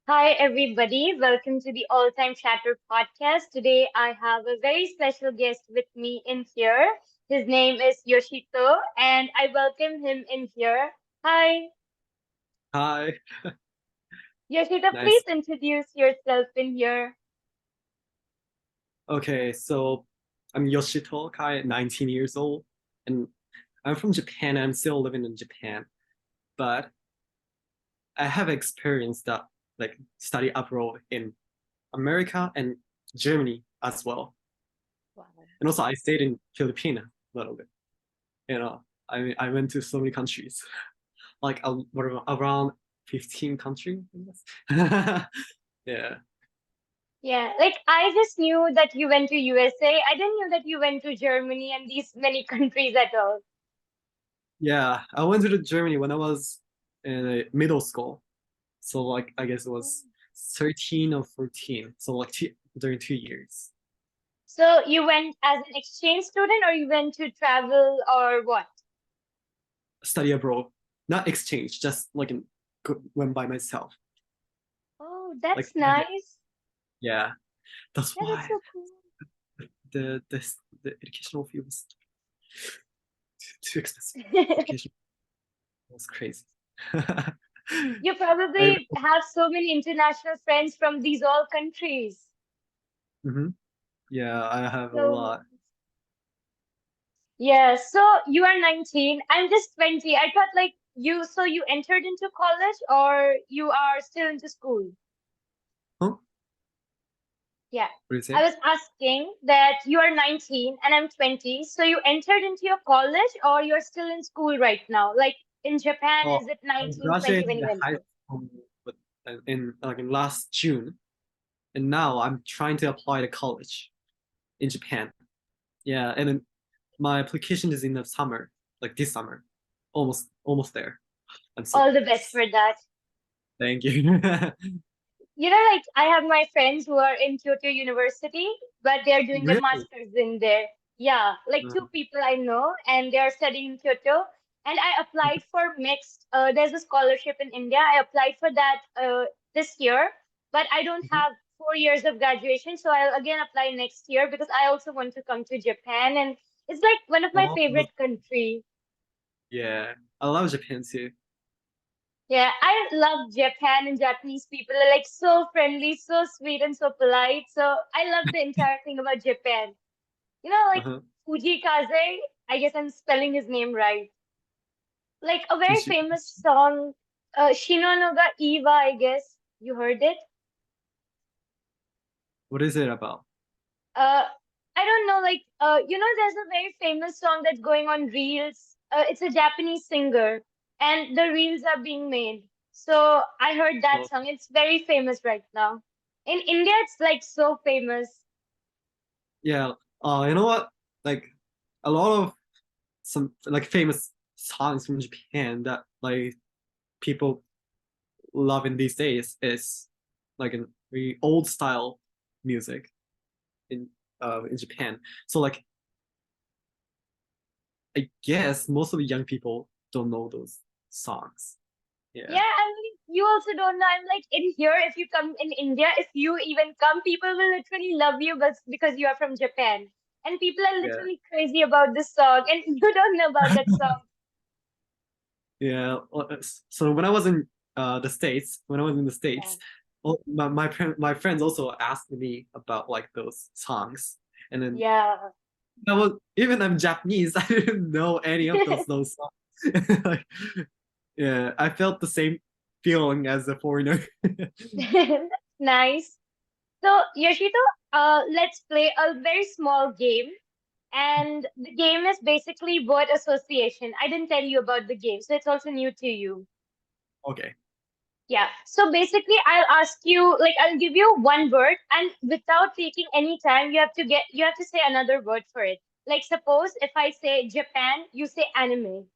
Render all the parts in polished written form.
Hi, everybody. Welcome to the All Time Chatter podcast. Today, I have a very special guest with me in here. His name is Yoshito, and I welcome him in here. Hi, Hi, Yoshito, please nice. introduce yourself in here. Okay, so I'm Yoshito Kai, 19 years old, and I'm from Japan. I'm still living in Japan, but I have experience that study abroad in America and Germany as well. Wow. And also I stayed in Philippines a little bit. I went to so many countries, around 15 countries, I guess. Yeah. Yeah, like I just knew that you went to USA. I didn't know that you went to Germany and these many countries at all. Yeah, I went to Germany when I was in middle school. So I guess it was 13 or 14. So during 2 years. So you went as an exchange student or you went to travel or what? Study abroad. Not exchange, just went by myself. Oh, Like that's nice. yeah. That's Yeah, that's why so cool. the educational field is too expensive. Education was crazy. You I, probably have so many international friends from these all countries. mhm. Yeah, I have a So, lot. yeah, so you are 19. I'm just 20. I thought like so you entered into college or you are still into school? Huh? What Yeah. do you I say? was asking that you are 19 and I'm 20. So you entered into your college or you're still in school right now? Like in Japan, Oh, is it I 19, 20 when graduated you high enter? school but in last June, and now I'm trying to apply to college in Japan. Yeah, and then my application is in the summer, like this summer, almost there. I'm so All the best close. for that. Thank you. Like I have my friends who are in Kyoto University, but they're doing their Really? masters in there. Yeah, like two Uh, people I know, and they're studying in Kyoto. And I applied for mixed. There's a scholarship in India. I applied for that this year, but I don't mhm. have 4 years of graduation, so I'll again apply next year because I also want to come to Japan, and it's like one of my Oh, favorite country. yeah, I love Japan too. Yeah, I love Japan and Japanese people are like so friendly, so sweet and so polite. So I love the entire thing about Japan. Like Uh-huh. Fujikaze, I guess I'm spelling his name right. Like a very Fuji- famous song, Shinonoga Iwa, I guess. You heard it? What is it about? Uh, I don't know, like, there's a very famous song that's going on Reels. It's a Japanese singer, and the Reels are being made. So I heard that Oh, song. It's very famous right now. In India, it's like so famous. yeah. You know what? Like a lot of some famous songs from Japan that people love in these days is like a very old style music in Japan. So I guess most of the young people don't know those songs. Yeah, Yeah. I mean, you also don't know. I'm like, in here, if you come in India, if you even come, people will literally love you but because you are from Japan. And people are Yeah. literally crazy about this song, and you don't know about that song. Yeah. So when I was in the States, when I was in the Yeah. States, my friends also asked me about like those songs. And then Yeah. even I'm Japanese, I didn't know any of those songs. Like, yeah, I felt the same feeling as a foreigner. That's nice. So, Yoshito, let's play a very small game. And the game is basically word association. I didn't tell you about the game, so it's also new to you. Okay. Yeah. So basically, I'll ask you, like, I'll give you one word, and without taking any time, you have to say another word for it. Like, suppose if I say Japan, you say anime.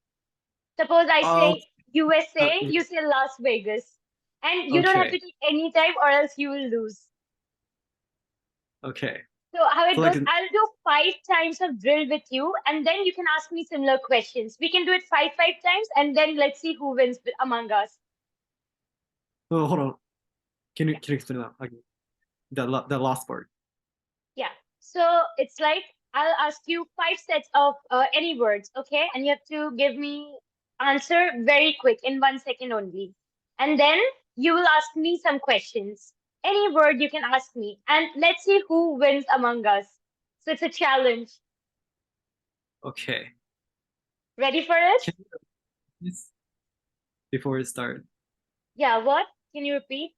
Suppose I Oh, say USA, you say Las Vegas. And you don't have okay. to take any time, or else you will lose. Okay. So how So it goes, I'll do 5 times of drill with you, and then you can ask me similar questions. We can do it five times, and then let's see who wins among us. oh, hold on. Can you explain that again? The last part. Yeah. So it's like I'll ask you five sets of any words, okay? And you have to give me answer very quick in 1 second only. And then you will ask me some questions. Any word you can ask me. And let's see who wins among us. So it's a challenge. Okay. Ready for it? Can you please before we start? Yeah, what? Can you repeat?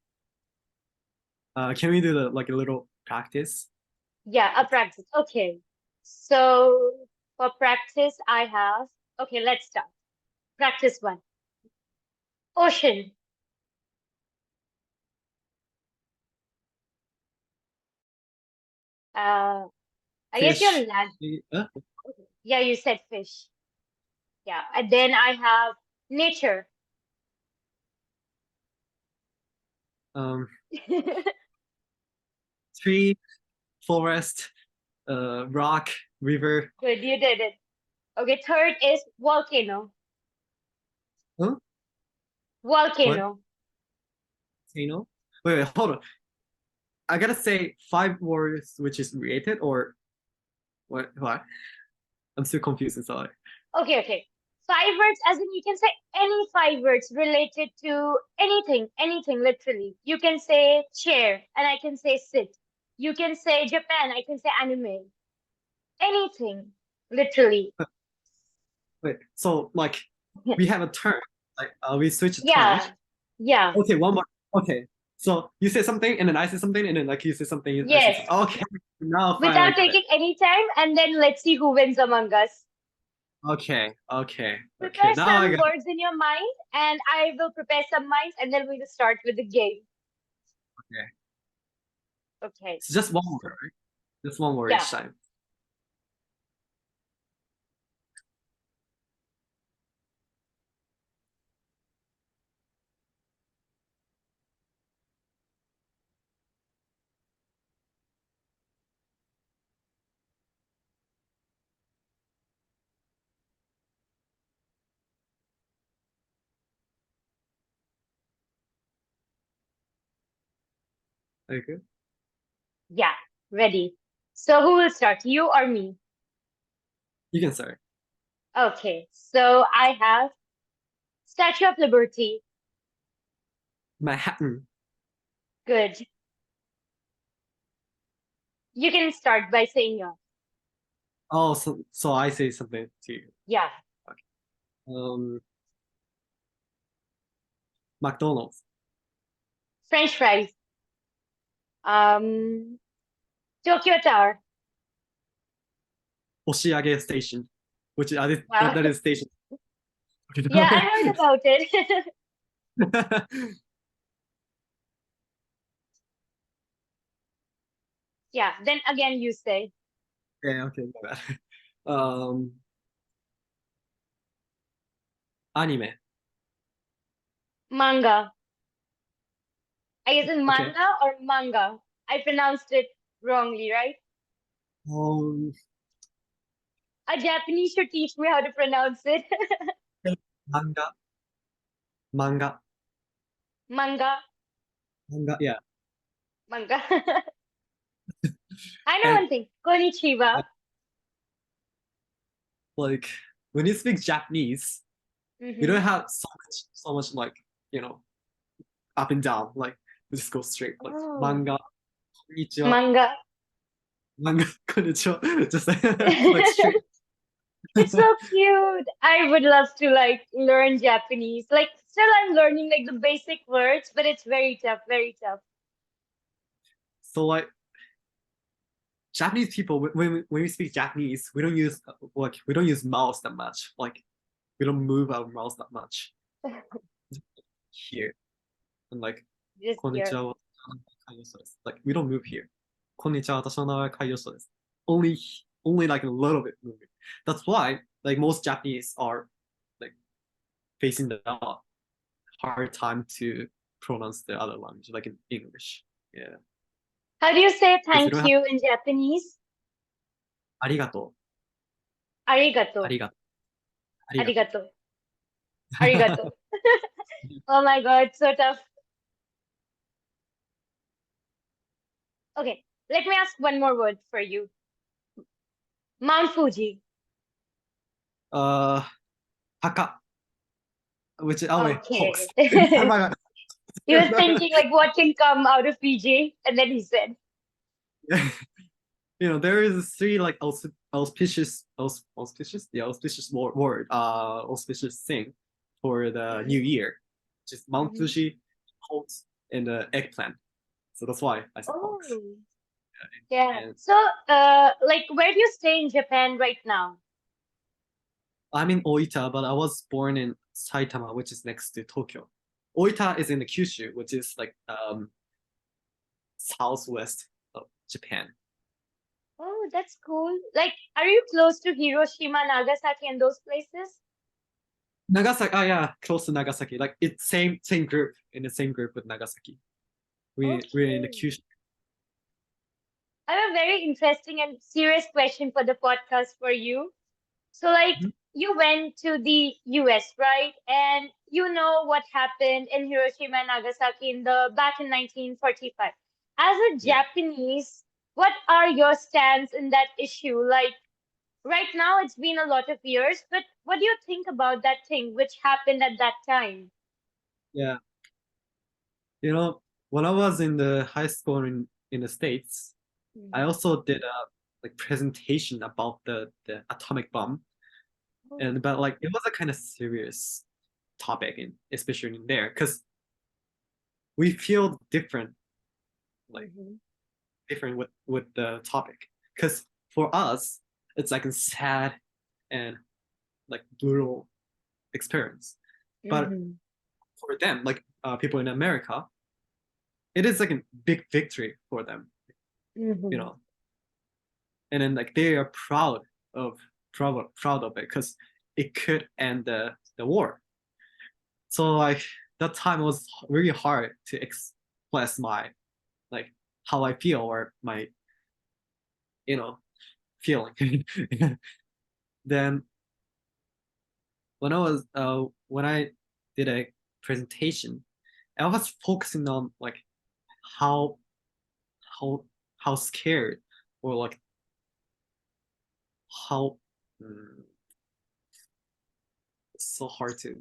Can we do the like a little practice? Yeah, a practice. Okay. So for practice, I have. Okay, let's start. Practice one. Ocean. Uh, I guess you're Fish. land. Yeah, you said fish. Yeah. And then I have nature. Um, Good, tree, forest, rock, river. you did it. Okay, third is volcano. Huh? What? Volcano. Volcano? Wait, hold on. I gotta say 5 words which is related or what? What? I'm still confused. Sorry. Okay. 5 words, as in you can say any 5 words related to anything, literally. You can say chair, and I can say sit. You can say Japan, I can say anime. Anything, literally. Wait, so like we have a turn. Like we switch a turn. Yeah, yeah, Okay, one more. Okay. So you say something and then I say something and then like you say something, I say yes. something. Okay. Now finally I Without got it. taking any time, and then let's see who wins among us. Okay. Prepare Now I some got it. words in your mind, and I will prepare some minds, and then we will start with the game. Okay. Okay. It's just one word, right? Just one word Yeah. each time. Okay. Yeah. Ready. So who will start? You or me? You can start. Okay. So I have Statue of Liberty. Manhattan. Good. You can start by saying yours. Oh, so I say something to you. Yeah. Okay. McDonald's. French fries. Um, Tokyo Tower. Oshiage Station, which Wow. that is station. Okay. Yeah, I heard about it. Yeah. Then again, you say Yeah, okay, my bad. Um, Anime. manga. I guess in Okay. manga or manga. I pronounced it wrongly, right? Um, A Japanese should teach me how to pronounce it. manga, manga, Manga, manga. Yeah, manga. I know and one thing. Konnichiwa. like when you speak Japanese, you don't Mm-hmm. have so much like you know up and down. Like you just go straight. Like Oh, manga, konnichiwa, manga. manga, konnichiwa. Just like straight. It's so cute. I would love to like learn Japanese. Like still I'm learning like the basic words, but it's very tough, very tough. So like Japanese people, when we speak Japanese, we don't use mouths that much. Like we don't move our mouths that much here. And like Just here. こんにちは、私の名前はカイヨシです. Like we don't move here. こんにちは、私の名前はカイヨシです. Only only like a little bit moving. That's why like most Japanese are like facing the hard time to pronounce the other language, like in English. Yeah. How do you say Because we thank don't have you in Japanese? ありがとう、Arigato. ありがとう、ありがとう。 Arigato. Arigato. Oh my God, so tough. Okay, let me ask one more word for you. Mount Fuji. Uh, Haka, which oh wait, host. Okay. Oh my God. He was thinking like what can come out of PJ, and then he said, There is three like auspicious word, auspicious thing for the new Mhm. year, which is Mount Mhm. Fuji, hoax, and eggplant. So that's why I said hoax. Oh, yeah. And So, like, where do you stay in Japan right now? I'm in Oita, but I was born in Saitama, which is next to Tokyo. Oita is in the Kyushu, which is like southwest of Japan. Oh, that's cool. Like, are you close to Hiroshima, Nagasaki, and those places? Nagasaki, oh yeah, close to Nagasaki. Like it's same group, in the same group with Nagasaki. We're in the Okay. Kyushu. I have a very interesting and serious question for the podcast for you. So, like, Mhm. you went to the US, right? And you know what happened in Hiroshima and Nagasaki in the back in 1945. As a Yeah, Japanese, what are your stance in that issue? Like, right now, it's been a lot of years, but what do you think about that thing which happened at that time? yeah. You know, when I was in the high school in the States, I Mhm. also did a like presentation about the atomic bomb, Oh. and but like it was a kind of serious topic, in especially in there, because we feel different, like Mhm. different with the topic. Because for us, it's like a sad and like brutal experience, but Mhm. for them, like people in America, it is like a big victory for them, you Mhm. know. And then like they are proud of it because it could end the war. So like that time was really hard to express my like how I feel or my you know feeling. Then when I did a presentation, I was focusing on like how how how scared or like how mm, it's so hard to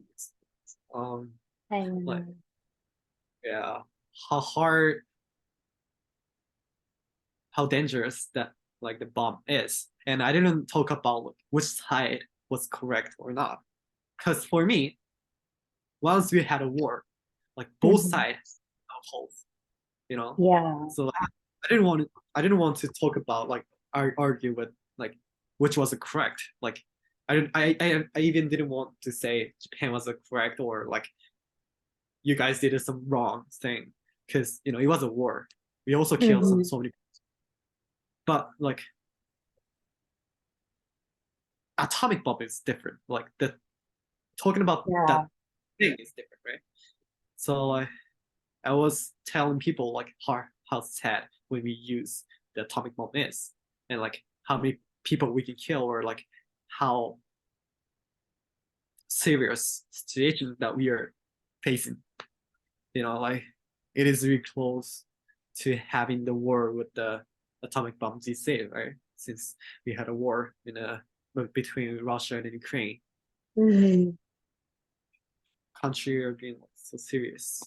um I like know. yeah how hard how dangerous that like the bomb is. And I didn't talk about like, which side was correct or not. Because for me, once we had a war, like both Mhm. sides have holes, you know. Yeah. So like, I didn't want to talk about like argue with like which was the correct. Like I even didn't want to say Japan was the correct or like you guys did some wrong thing because it was a war. We also killed Mhm. so many, but like atomic bomb is different. Like the talking about Yeah. that thing is different, right? So I was telling people like how sad when we use the atomic bomb is, and like how many people we can kill, or like how serious situation that we are facing. Like it is really close to having the war with the atomic bombs these days, right? Since we had a war between Russia and Ukraine, Mhm. country are being so serious.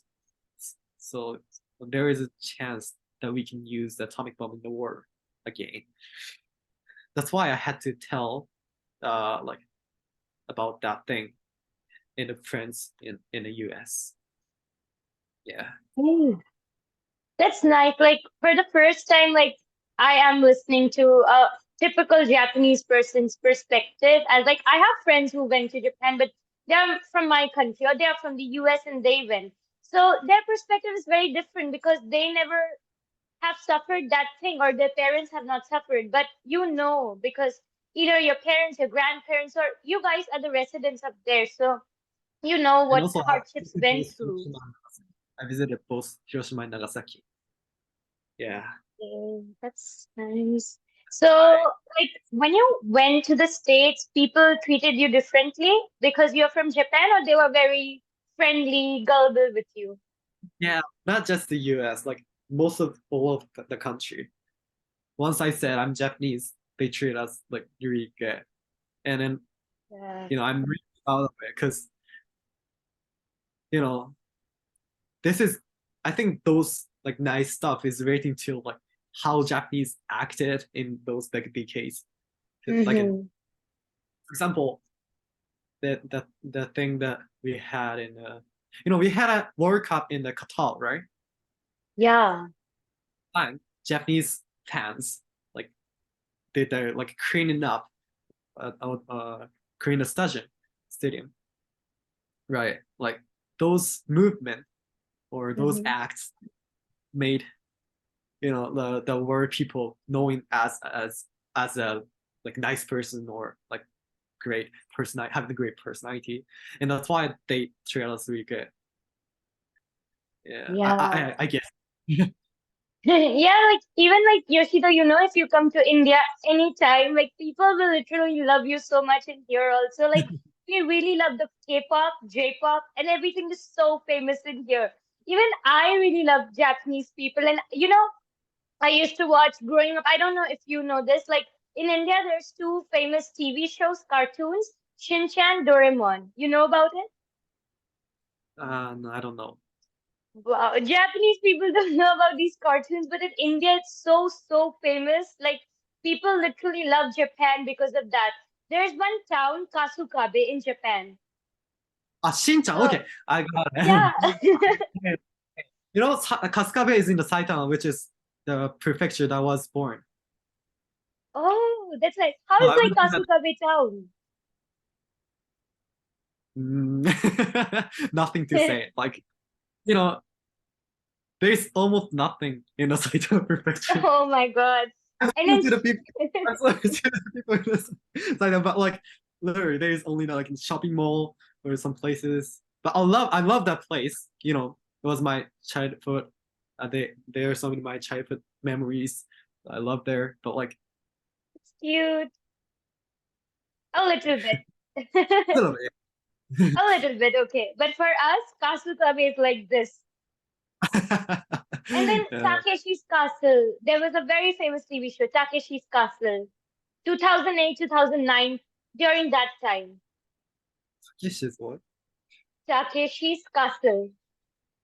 So there is a chance that we can use the atomic bomb in the war again. That's why I had to tell like about that thing in the friends in the US. Yeah. Hey, that's nice. Like for the first time, like I am listening to a typical Japanese person's perspective. As like I have friends who went to Japan, but they're from my country or they're from the US and they went. So their perspective is very different because they never have suffered that thing or their parents have not suffered. But you know, because either your parents, your grandparents, or you guys are the residents up there. So you know And what also I hardships visited went both through. Hiroshima and Nagasaki. I visited both Hiroshima and Nagasaki. Yeah. Okay, that's nice. So, like, when you went to the States, people treated you differently because you're from Japan, or they were very friendly, gullible with you? Yeah, not just the US. Like most of all of the country. Once I said I'm Japanese, they treat us like really good. And then, Yeah. I'm really proud of it because, you know, this is, I think those like nice stuff is relating to like how Japanese acted in those like decades. Like, Mm-hmm. for example, the thing that we had in we had a World Cup in the Qatar, right? Yeah. And Japanese fans like they're like cleaning up cleaning the stadium, right? Like those movement or those Mm-hmm. acts made the world people knowing as a like nice person or like great person having a great personality, and that's why they treat us really good. Yeah, Yeah. I guess. Yeah, like even like Yoshito, if you come to India anytime, like people will literally love you so much in here also. Like we really love the K-pop, J-pop, and everything is so famous in here. Even I really love Japanese people, and I used to watch growing up. I don't know if you know this. Like in India, there's two famous TV shows, cartoons, Shin-chan, Doraemon. You know about it? No, I don't know. Wow, Japanese people don't know about these cartoons, but in India, it's so, so famous. Like, people literally love Japan because of that. There's one town, Kasukabe, in Japan. Shinchan, So, okay, I got yeah. it. Kasukabe is in the Saitama, which is the prefecture that was born. Oh, that's nice. How So is I like would think that Kasukabe town? nothing to say. Like, you know, there's almost nothing in the Saitama prefecture. Oh my God. That's And true then, to the people. That's like to the people in the Saitama, but like literally, there's only like in shopping mall or some places. But I love that place. It was my childhood. There are so many of my childhood memories. I love there, but like it's cute. A little bit. a little bit. A little bit, okay. But for us, Kasukabe is like this. And then Yeah, Takeshi's Castle. There was a very famous TV show, Takeshi's Castle, 2008, 2009, during that time. this is what. Takeshi's Castle.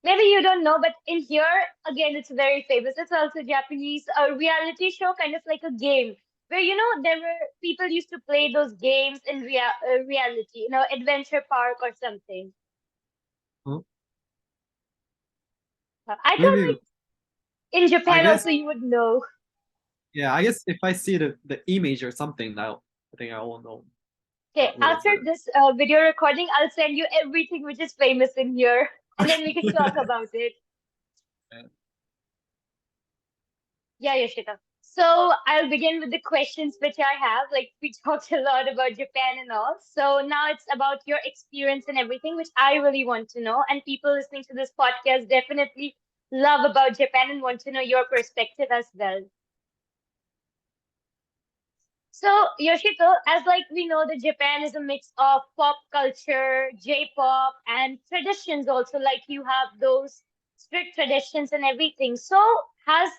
Maybe you don't know, but in here, again, it's very famous. It's also Japanese, a reality show, kind of like a game, where, there were people used to play those games in reality, Adventure Park or something. Huh? I thought, Maybe like, in I Japan guess also you would know. yeah. I guess if I see the image or something, now I think I will know Okay, what is after it. this video recording, I'll send you everything which is famous in here, and then we can talk about it. Yeah. Yeah, Yoshita. So I'll begin with the questions which I have. Like we talked a lot about Japan and all. So now it's about your experience and everything, which I really want to know. And people listening to this podcast definitely love about Japan and want to know your perspective as well. So, Yoshito, as like we know that Japan is a mix of pop culture, J-pop, and traditions also, like you have those strict traditions and everything. So, has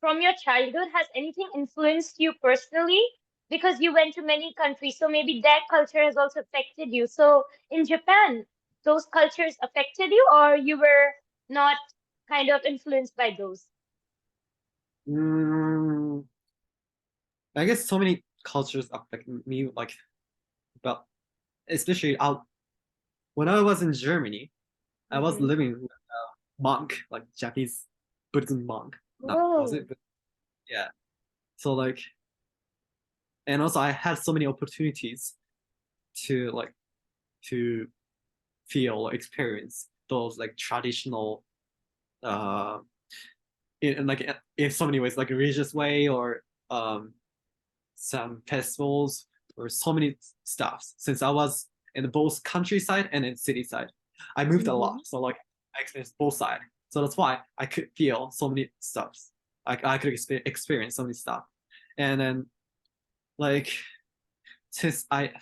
from your childhood, has anything influenced you personally? Because you went to many countries, so maybe that culture has also affected you. So, in Japan, those cultures affected you, or you were not kind of influenced by those? Mm, I guess so many cultures affect me, like, but especially out when I was in Germany, I was Mm-hmm. living with a monk, like Japanese Buddhism monk. Not was Oh. it? But yeah. So like, and also I had so many opportunities to like to feel or experience those like traditional uh in like in so many ways, like a religious way or some festivals or so many stuffs. Since I was in both countryside and in city side, I moved a Mm-hmm. lot. So like I experienced both sides. So that's why I could feel so many stuffs. I could experience so many stuff. And then like since I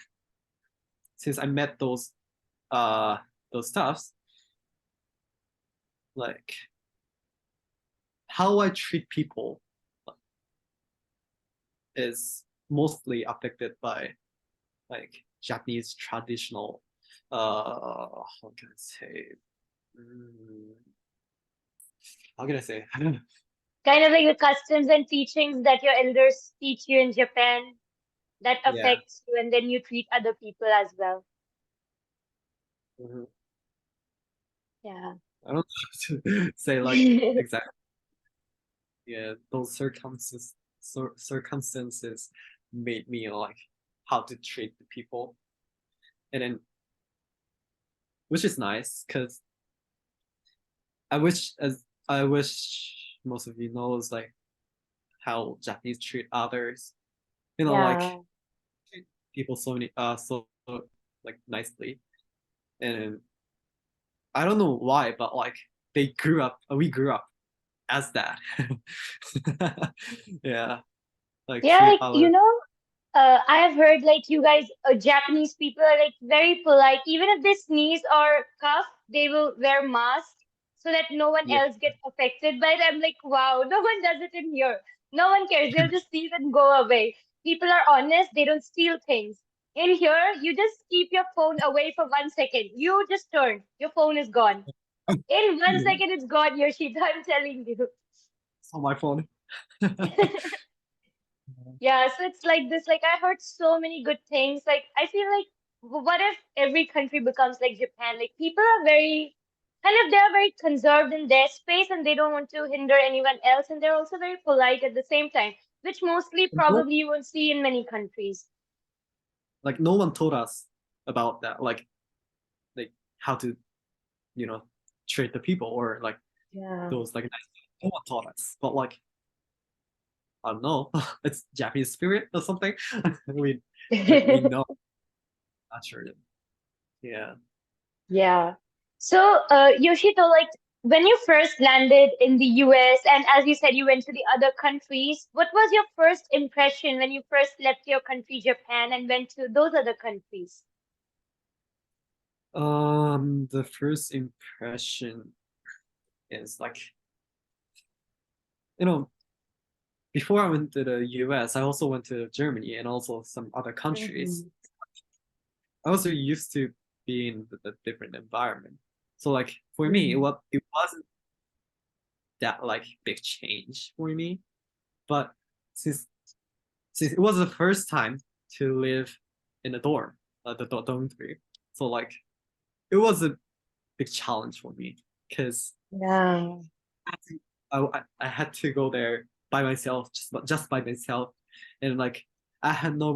since I met uh those stuffs, like how I treat people is mostly affected by like Japanese traditional how can I say mm, how can I say Kind of like the customs and teachings that your elders teach you in Japan that yeah. affects you, and then you treat other people as well. Mhm. Yeah. I don't know how to say like exactly. Yeah, those circumstances made me like how to treat the people, and then which is nice because I wish most of you knows like how Japanese treat others. You know, like Yeah. treat people so like nicely, and I don't know why, but like we grew up as that. Yeah, like Yeah, treat like, other. I have heard like you guys, Japanese people are like very polite. Even if they sneeze or cough, they will wear masks so that no one Yeah. else gets affected by it. I'm like, wow, no one does it in here. No one cares. They'll just sneeze and go away. People are honest. They don't steal things. In here, you just keep your phone away for 1 second. You just turn. Your phone is gone. In one Yeah. second, it's gone, Yoshito. I'm telling you. It's on my phone. Yeah, so it's like this. Like, I heard so many good things. Like, I feel like, what if every country becomes like Japan? Like, people are very, they're very conserved in their space and they don't want to hinder anyone else. And they're also very polite at the same time, which mostly No, probably you won't see in many countries. like no one told us about that, like how to you know treat the people or like Yeah. those like nice no one taught us. But like I don't know, it's Japanese spirit or something. we we know naturally. Yeah. Yeah. So, Yoshito, like when you first landed in the US, and as you said, you went to the other countries, what was your first impression when you first left your country, Japan, and went to those other countries? The first impression is like you know before I went to the US, I also went to Germany and also some other countries. Hmm. I was used to being in a different environment. So like for me, Hmm. it wasn't that like big change for me. But since since it was the first time to live in a dorm, the dormitory, so like it was a big challenge for me because Yeah. I had to go there by myself, just by myself, and like I had no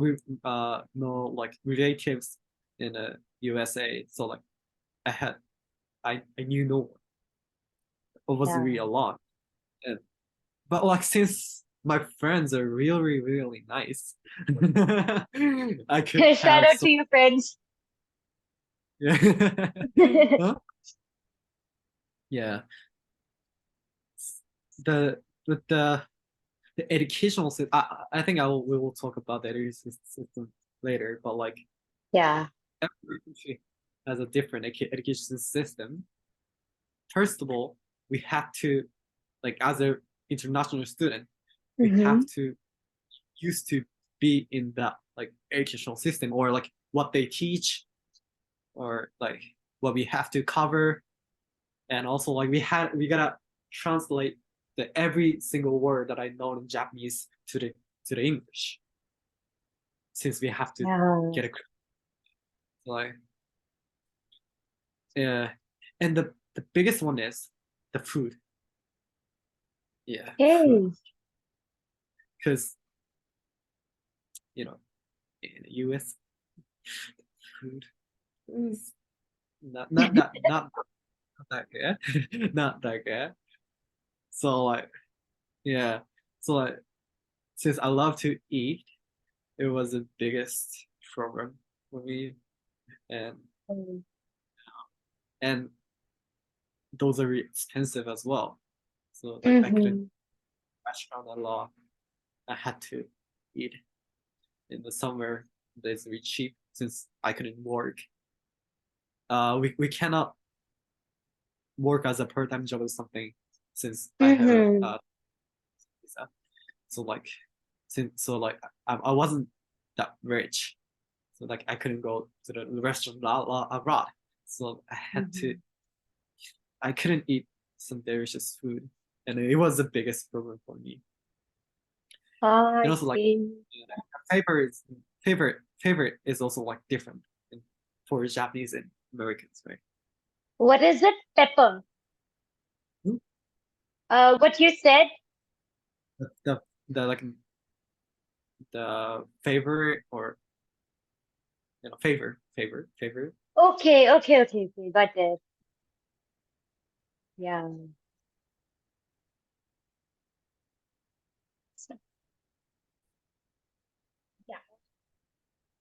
like relatives in the USA, so like I had I knew no one. I was Yeah. really alone, and but like since my friends are really nice, I could Shout have out so to your friends. yeah. Huh? Yeah. The the educational system. I think we will talk about the education system later, but like Yeah. every country has a different education system. First of all, we have to like as a international student, we have Hmm. to used to be in that like educational system or like what they teach or like what we have to cover, and also like we gotta translate the every single word that I know in Japanese to the English, since we have to Yeah. get a like yeah. And the biggest one is the food. Yeah, food, Hey. because you know in the US food is not that good. Not that good. So like yeah, so like since I love to eat, it was the biggest problem for me, and and those are really expensive as well. So like I couldn't Mm-hmm. restaurant a lot. I had to eat in the summer that's really cheap since I couldn't work. We cannot work as a part-time job or something since I have a Mm-hmm. visa. So like I wasn't that rich, so like I couldn't go to the restaurant abroad. So Mm-hmm. I couldn't eat some delicious food, and it was the biggest problem for me. Oh, And I also like see. favorite favorite is also like different for Japanese and Americans, right? What is it? Pepper. Hmm? What you said? The like the favorite or favor. Okay, okay, okay, okay. Got it. Yeah. So, yeah.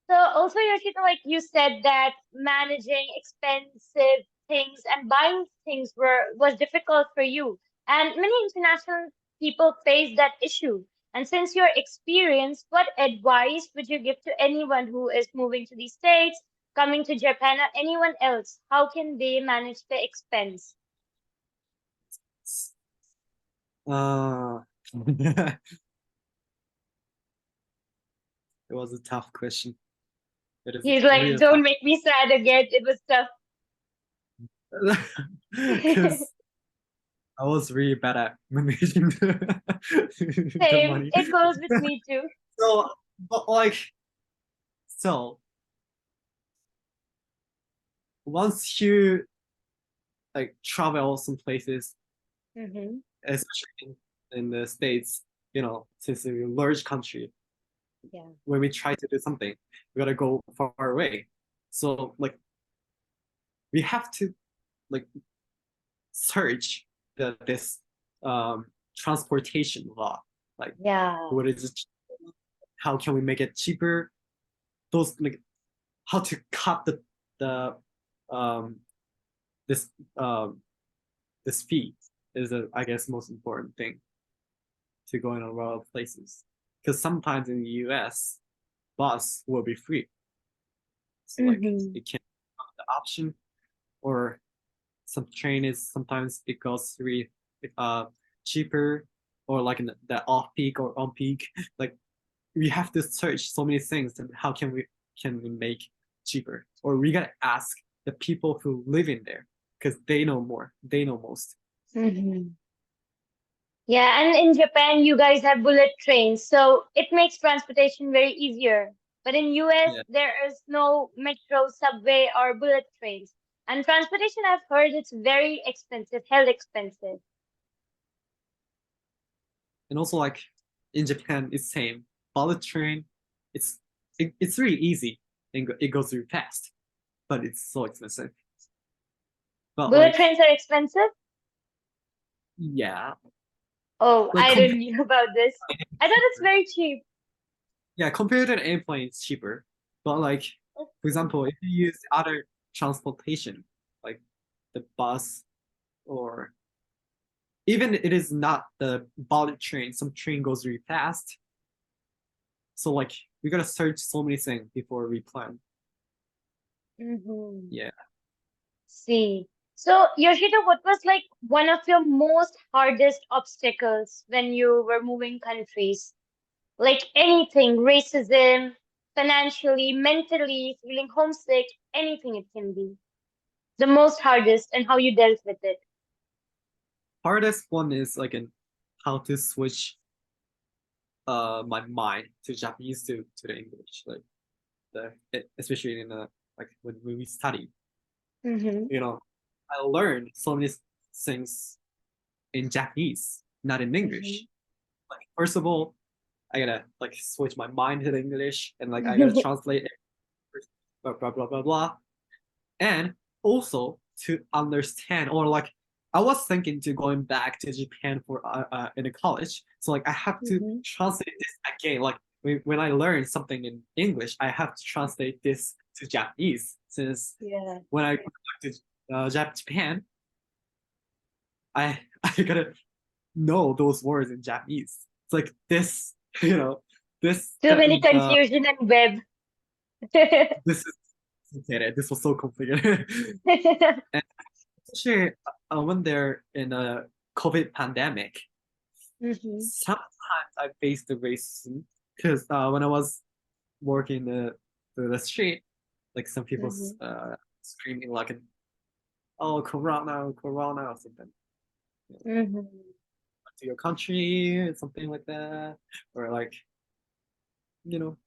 So also, Yoshito, like you said that managing expensive things and buying things was difficult for you. And many international people face that issue. And since your experience, what advice would you give to anyone who is moving to the States, coming to Japan, or anyone else? How can they manage the expense? Uh, it was a tough question. It is He's like, really don't tough make me sad again. It was tough. because I was really bad at managing the Same. money. It goes with me too. So, but like, so once you like travel some places, Mm-hmm. especially in the States, since it's a large country, Yeah. when we try to do something, we gotta go far away. So like we have to like search this transportation law, like Yeah. what is it, how can we make it cheaper? Those like how to cut the um this um this fee is I guess most important thing to going on a lot of places. Because sometimes in the US, bus will be free. So like Mm-hmm. it can be the option, or some train is sometimes it goes really uh cheaper, or like in the off peak or on peak. Like we have to search so many things and how can we make cheaper? Or we gotta ask the people who live in there because they know more, they know most. Mm-hmm. Yeah, and in Japan, you guys have bullet trains, so it makes transportation very easier. But in US, Yeah. there is no metro, subway, or bullet trains. And transportation, I've heard it's very expensive, hell expensive. And also like in Japan, it's same. Bullet train, it's it's really easy and it goes really fast, but it's so expensive. But Bullet like trains are expensive? yeah, Oh, like I don't know about this. I thought it's cheaper. very cheap. Yeah, compared to an airplane, it's cheaper. But like for Okay. example, if you use other transportation, like the bus, or even it is not the bullet train, some train goes really fast. So like we gotta search so many things before we plan. Mm-hmm. Yeah. See. So, Yoshito, what was like one of your most hardest obstacles when you were moving countries? Like anything, racism, financially, mentally, feeling homesick, anything it can be. The most hardest and how you dealt with it. Hardest one is like in how to switch my mind to Japanese to the English. Like especially in like when we study, Mm-hmm. you know, I learned so many things in Japanese, not in Mm-hmm. English. Like first of all, I gotta like switch my mind to the English, and like I gotta translate it, blah blah blah blah blah. And also to understand, or like I was thinking to going back to Japan for in a college, so like I have to Mm-hmm. translate this again. Like when I learn something in English, I have to translate this to Japanese, since Yeah. when I go back to Japan, I I gotta know those words in Japanese. It's like this, you know, this Too many confusion and web. this is complicated. This was so complicated. And especially when they're in COVID pandemic, Mm-hmm. sometimes I faced the racism because when I was working the street, like some people Mm-hmm. screaming like, "Oh, Corona, Corona," or something. You know, Mm-hmm. to your country, something like that, or like you know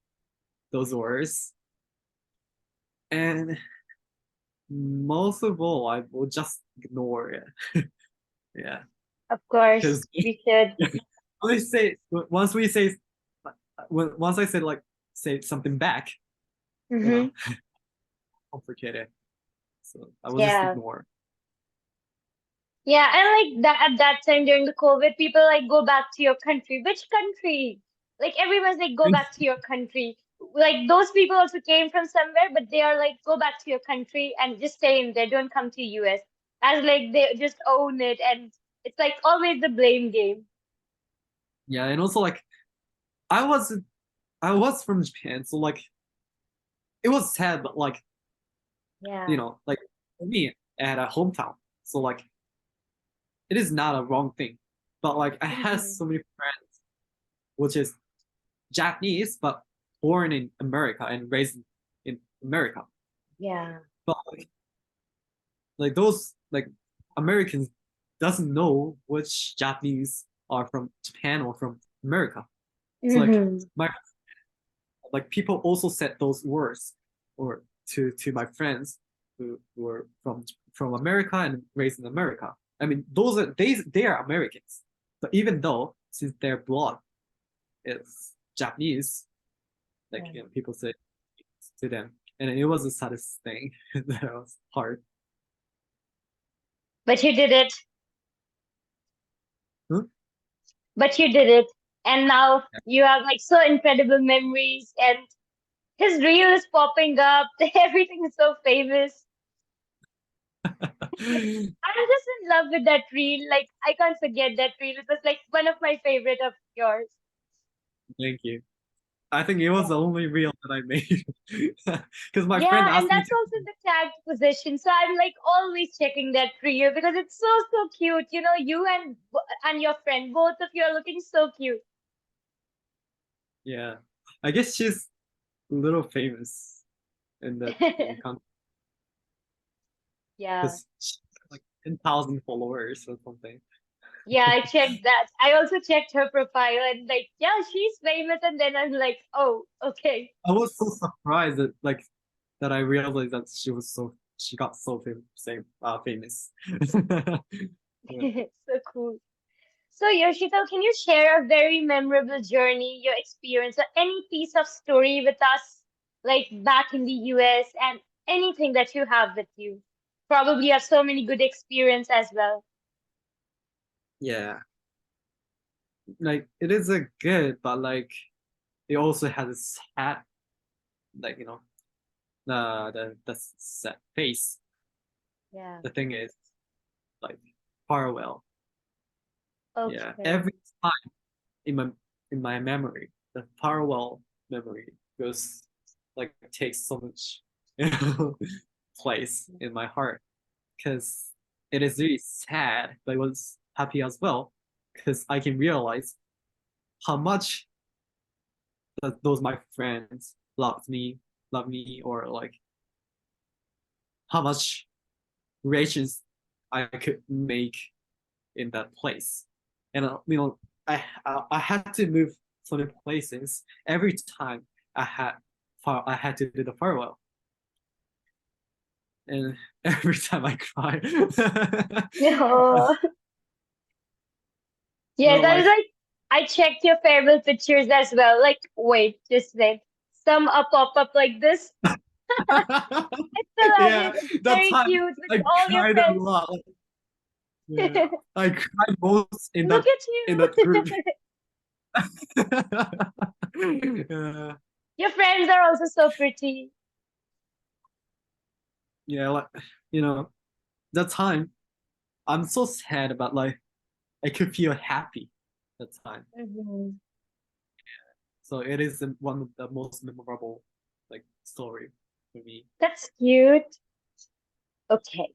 those words. And most of all, I will just ignore it. Yeah, Of course, because we should. once we say once I say like say something back, you Mm-hmm. know, complicated. So I will just Yeah. ignore. Yeah, and like that at that time during the COVID, people like go back to your country. Which country? Like everyone's like go back to your country. Like those people also came from somewhere, but they are like go back to your country and just stay in there. Don't come to US. As like they just own it, and it's like always the blame game. Yeah, and also like I was I was from Japan, so like it was sad, but like Yeah. like for me, I had a hometown, so like it is not a wrong thing. But like I had Hmm. so many friends, which is Japanese, but born in America and raised in America. Yeah. But like those like Americans doesn't know which Japanese are from Japan or from America. So like Hmm. my like people also said those words or to my friends who were from America and raised in America. I mean, those are they are Americans. But even though since their blood is Japanese, like Yeah. people say to them, and it was the saddest thing that was hard. But you did it. Huh? But you did it. And now you have like so incredible memories, and his reel is popping up. Everything is so famous. I'm just in love with that reel. Like I can't forget that reel. It was like one of my favorite of yours. Thank you. I think it was Yeah. the only reel that I made because my friend Yeah, and asked me that's to. also the tagged position. So I'm like always checking that reel because it's so cute. You know, you and your friend, both of you are looking so cute. Yeah, I guess she's a little famous in the country Yeah. because she's like 10,000 followers or something. Yeah, I checked that. I also checked her profile and like, yeah, she's famous. And then I'm like, oh, okay. I was so surprised that that I realized that she got so famous. Yeah. So cool. So, Yoshito, can you share a very memorable journey, your experience, or any piece of story with us, like back in the US, and anything that you have with you? Probably you have so many good experience as well. Yeah, like it is a good, but like it also has a sad, like the sad face. Yeah. The thing is, like farewell. Yeah, Okay. every time in my memory, the farewell memory goes like takes so much place in my heart because it is really sad, but it was happy as well because I can realize how much that those my friends love me, or like how much relations I could make in that place. And I had to move so many places every time I had to do the farewell, and every time I cry. Oh, yeah, Well, that is like like, I checked your farewell pictures as well. Like, wait, just wait. Some are pop up like this. I still have yeah, it. It's that very time cute with I all your cried a friends. lot. Yeah, I cried most Look at in that you. group. Yeah, Your friends are also so pretty. yeah, like you know, that time I'm so sad, but like I could feel happy that time. Hmm. So it is one of the most memorable like story for me. That's cute. Okay.